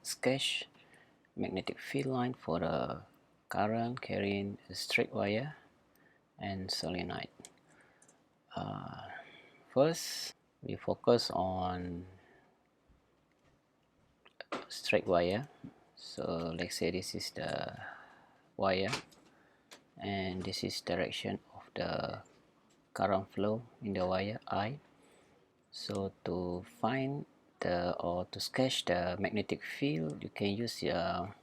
Sketch magnetic field line for a current carrying a straight wire and solenoid. First, we focus on straight wire. So let's say this is the wire and this is direction of the current flow in the wire I. So to find or to sketch the magnetic field, you can use your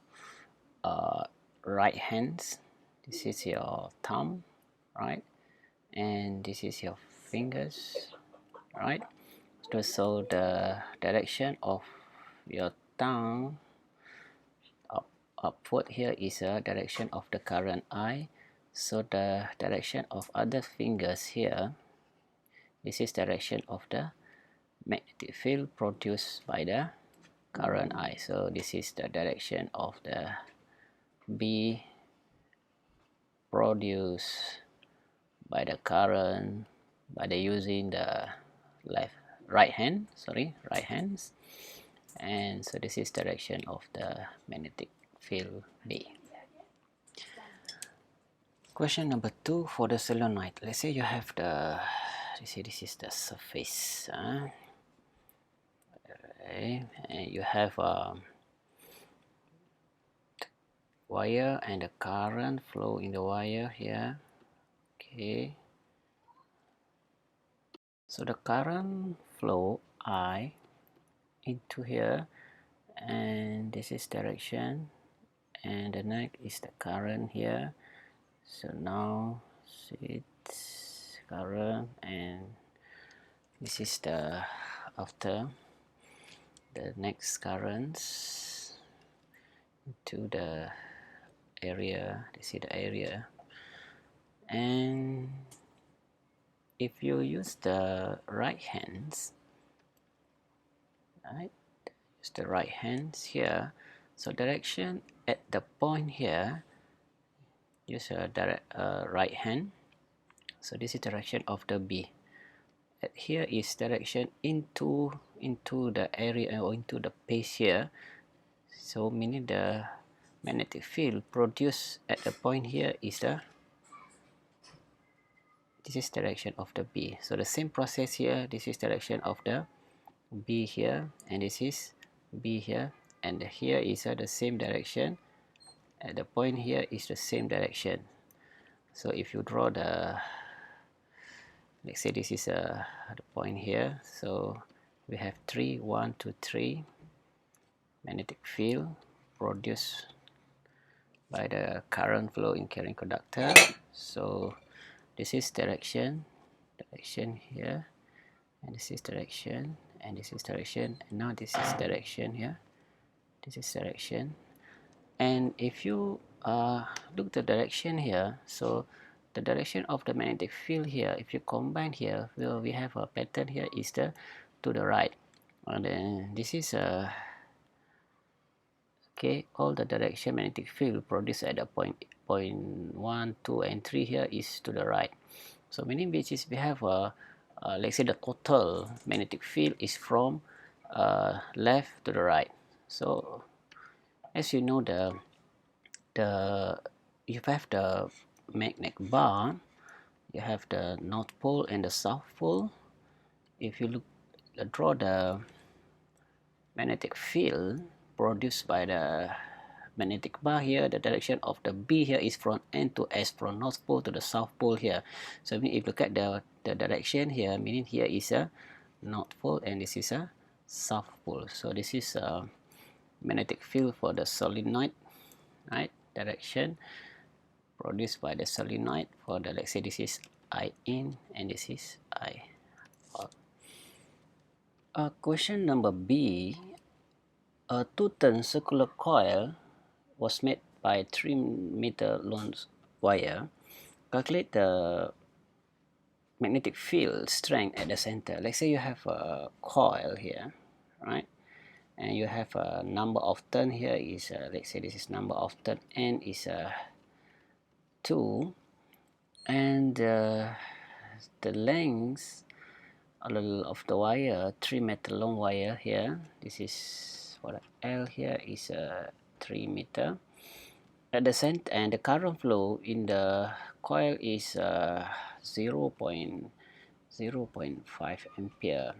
right hands. This is your thumb, right, and this is your fingers, right. So the direction of your tongue upward here is a direction of the current I. So the direction of other fingers here, this is direction of the magnetic field produced by the current I. So this is the direction of the B produced by the current by the using the right hands, and so this is direction of the magnetic field B. Question number 2 for the solenoid. Let's say you have this is the surface, okay, and you have a wire and the current flow in the wire here. Okay, so the current flow I into here, and this is direction, and the next is the current here. So now it's current, and this is the after the next currents into the area. This is the area, and if you use the right hands, right, use the right hands here, so direction at the point here, use a right hand. So this is direction of the B. At here is direction into the area or into the place here. So meaning the magnetic field produced at the point here is this is direction of the B. So the same process here. This is direction of the B here, and this is B here, and here is the same direction. At the point here is the same direction. So if you draw let's say this is the point here. So we have 1, 2, 3 magnetic field produced by the current flow in carrying conductor. So this is direction here, and this is direction, and this is direction, and now this is direction here. This is direction, and if you look the direction here, so the direction of the magnetic field here, if you combine here, we have a pattern here is to the right, and then this is okay, all the direction magnetic field produced at the point 1, 2, and 3 here is to the right. So meaning which is we have let's say the total magnetic field is from left to the right. So as you know, you have the magnet bar, you have the north pole and the south pole. If you draw the magnetic field produced by the magnetic bar here, the direction of the B here is from N to S, from north pole to the south pole here. So if you look at the direction here, meaning here is a north pole and this is a south pole. So this is a magnetic field for the solenoid, right? Direction produced by the solenoid for the, let's say this is I in and this is I out. Question number B. A 2-turn circular coil was made by 3-meter long wire. Calculate the magnetic field strength at the center. Let's say you have a coil here, right? And you have a number of turn here is let's say this is number of turn N is 2, and the length a little of the wire, 3 meter long wire here. This is for the L here is 3 meter. At the center, and the current flow in the coil is 0.05 ampere.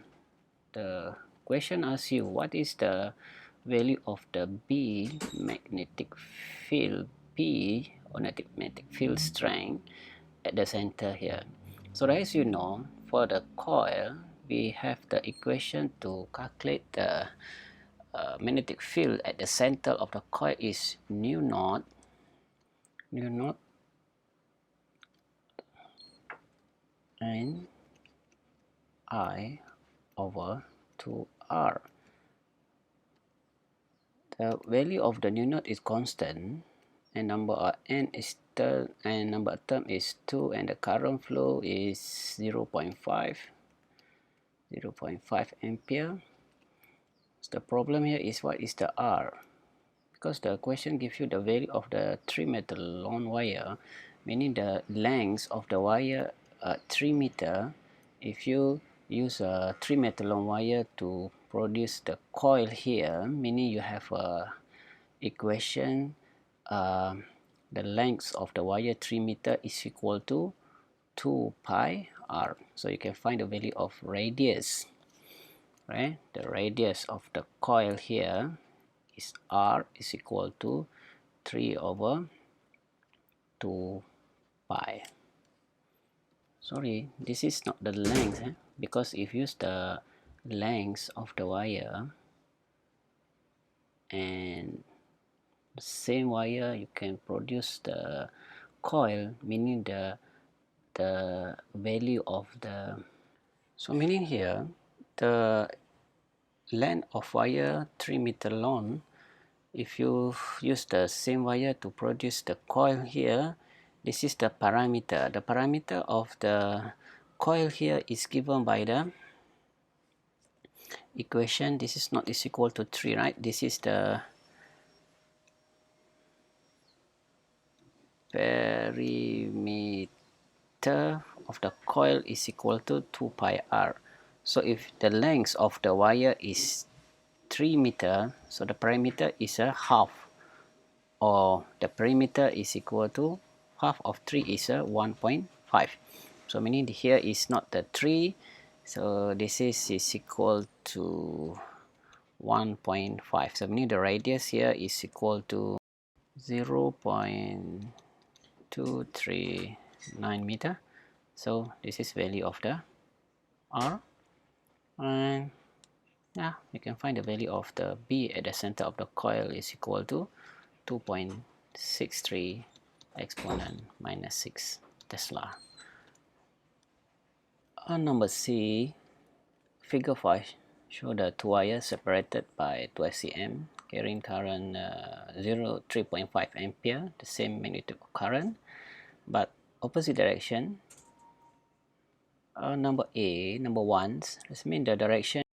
The question asks you what is the value of the B magnetic field, P or magnetic field strength at the center here. So as you know, for the coil, we have the equation to calculate the magnetic field at the center of the coil is mu naught and I over 2R. The value of the mu naught is constant, and number of n is number of term is 2, and the current flow is 0.5 ampere. So the problem here is what is the R? Because the question gives you the value of the 3 meter long wire, meaning the length of the wire 3 meter. If you use a 3 meter long wire to produce the coil here, meaning you have a equation, the length of the wire 3 meter is equal to 2 pi r. So you can find the value of radius, right? The radius of the coil here is r is equal to 3 over 2 pi. Sorry, this is not the length, because if you use the length of the wire and the same wire, you can produce the coil, meaning the value of the, so meaning here the length of wire 3 meter long. If you use the same wire to produce the coil here, this is the parameter. The parameter of the coil here is given by the equation. This is not is equal to 3, right? This is the perimeter of the coil is equal to 2 pi r. So if the length of the wire is 3 meter, so the perimeter is a half, or the perimeter is equal to half of 3 is a 1.5. So meaning here is not the 3, so this is equal to 1.5. So meaning the radius here is equal to 0.239 meter. So this is value of the R, and yeah, you can find the value of the B at the center of the coil is equal to 2.63 exponent minus 6 Tesla. On number C, figure 5 show the two wires separated by 2 SCM carrying current 3.5 ampere, the same magnitude of current, but opposite direction. Number A, number 1, this means the direction